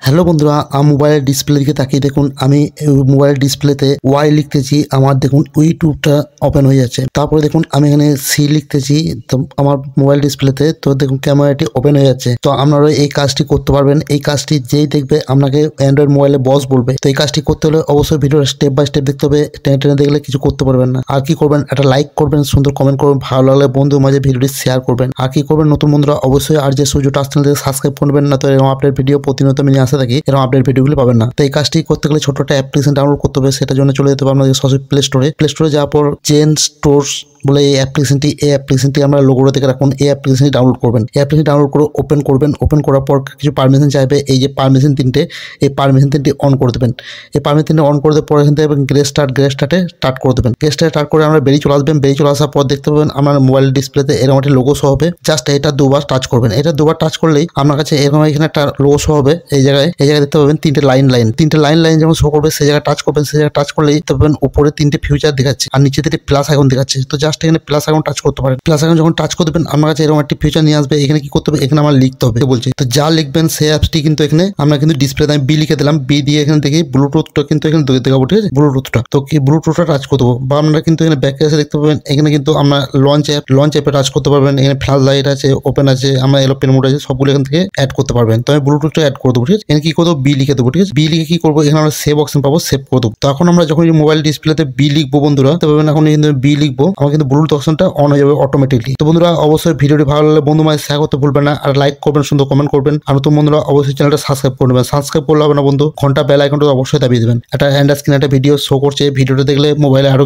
Hello বন্ধুরা, মোবাইলের display দিকে তাকিয়ে দেখুন। আমি মোবাইলের ডিসপ্লেতে ওয়াই লিখতেছি, আমার দেখুন ইউটিউবটা ওপেন হয়ে যাচ্ছে। তারপরে দেখুন আমি এখানে সি লিখতেছি, তো আমার মোবাইল ডিসপ্লেতে তো দেখুন ক্যামেরাটি ওপেন হয়ে যাচ্ছে। তো আপনারা এই কাজটি করতে পারবেন। এই কাজটি যেই দেখবে আপনাকে অ্যান্ড্রয়েড মোবাইলে বস বলবে। তো এই কাজটি করতে হলে অবশ্যই ভিডিওটা স্টেপ বাই স্টেপ দেখতে হবে। টেনে টেনে দেখলে কিছু করতে পারবেন না। আর কি করবেন, একটা লাইক করবেন, সুন্দর কমেন্ট করবেন, ভালো লাগলে বন্ধুর মাঝে ভিডিওটি শেয়ার করবেন। আর কি করবেন, নতুন বন্ধুরা অবশ্যই আর যে সূর্য টাচ চ্যানেলকে সাবস্ক্রাইব করবেন, না তো এরকম আপডেট ভিডিও প্রতিনিয়ত আমি নিয়ে আসতে থাকি, এরকম আপডেট ভিডিওগুলো পাবেন না। তো এই কাজটি করতে গেলে ছোট একটা অ্যাপ্লিকেশন ডাউনলোড করতে হবে। সেটার জন্য চলে যেতে হবে আপনাদের সরাসরি প্লে স্টোরে যাওয়ার পর জেন স্টোরস বলে এই অ্যাপ্লিকেশনটি আমরা লোগোটা থেকে রাখুন। এই অ্যাপ্লিকেশনটি ডাউনলোড করবেন। এই অ্যাপ্লিকেশন ডাউনলোড করে ওপেন করবেন। ওপেন করার পর কিছু পারমিশন চাইবে, এই যে পারমিশন তিনটে, এই পারমিশন তিনটি অন করে দেবেন। এই পারমিশন তিনটে অন করে দেওয়ার পর এখান থেকে গ্রে স্টার্টে স্টার্ট করে দেবেন। গ্রে স্টার্ট করে আমরা বেরিয়ে চলে আসবেন। বেরিয়ে চলে আসার পর দেখতে পাবেন আপনার মোবাইল ডিসপ্লেতে এরকম একটা লোগো শো হবে। জাস্ট এটা দুবার টাচ করবেন। এটা দুবার টাচ করলেই আপনার কাছে এরকম এখানে একটা লোগো শো হবে। এই জায়গায় দেখতে পাবেন তিনটে লাইন যেমন শো করবে, সেই জায়গায় টাচ করবেন। সেই জায়গায় টাচ করলেই দেখতে পাবেন উপরে তিনটে ফিউচার দেখাচ্ছে আর নিচে থেকে প্লাস আইকন দেখাচ্ছে। তো জাস্ট এখানে প্লাস আইকন টাচ করতে পারেন। প্লাস আইকন যখন টাচ করবেন আপনার কাছে এরকম একটি ফিউচার নিয়ে আসবে। এখানে কি করতে হবে, এখানে আমার লিখতে হবে বলছি। তো যা লিখবেন সেই অ্যাপসটি কিন্তু এখানে আমরা কিন্তু ডিসপ্লেতে আমি বি লিখে দিলাম। বি দিয়ে এখানে দেখি ব্লুটুথটা কিন্তু এখানে দেখাবো, ঠিক আছে? ব্লুটুথটা তো কি ব্লুটুথটা টাচ করে দেবো, বা আমরা কিন্তু এখানে ব্যাকে এসে দেখতে পাবেন এখানে কিন্তু আমরা লঞ্চ অ্যাপে টাচ করতে পারবেন। এখানে ফ্ল্যাশ লাইট আছে, ওপেন আছে, আমরা এরোপ্লেন মোড আছে, সবগুলো এখান থেকে অ্যাড করতে পারবেন। তো আমি ব্লুটুথটা অ্যাড করে দেবো, ঠিক আছে? এখানে কি করবো, বি লিখে দেবো, ঠিক আছে? বি লিখে কি করবো, এখানে আমরা সেভ অপশন পাবো, সেভ করে দেবো। তো এখন আমরা যখন মোবাইল ডিসপ্লেতে বি লিখবো বন্ধুরা, তো এখন কিন্তু বি লিখবো, আমার কিন্তু ব্লুটুথ অপশনটা অন হয়ে যাবে অটোমেটিকলি। তো বন্ধুরা অবশ্যই ভিডিওটি ভালো লাগলে বন্ধু মাঝে শেয়ার করতে ভুলবেন না, আর লাইক করবেন, সুন্দর কমেন্ট করবেন। আর নতুন বন্ধুরা অবশ্যই চ্যানেলটা সাবস্ক্রাইব করে নেবেন। সাবস্ক্রাইব করলে হবে না বন্ধু, ঘন্টা বেল আইকনটা অবশ্যই দাবিয়ে দেবেন। একটা হ্যান্ড স্ক্রিনে একটা ভিডিও শো করছে, ভিডিওটা দেখলে মোবাইলে আরো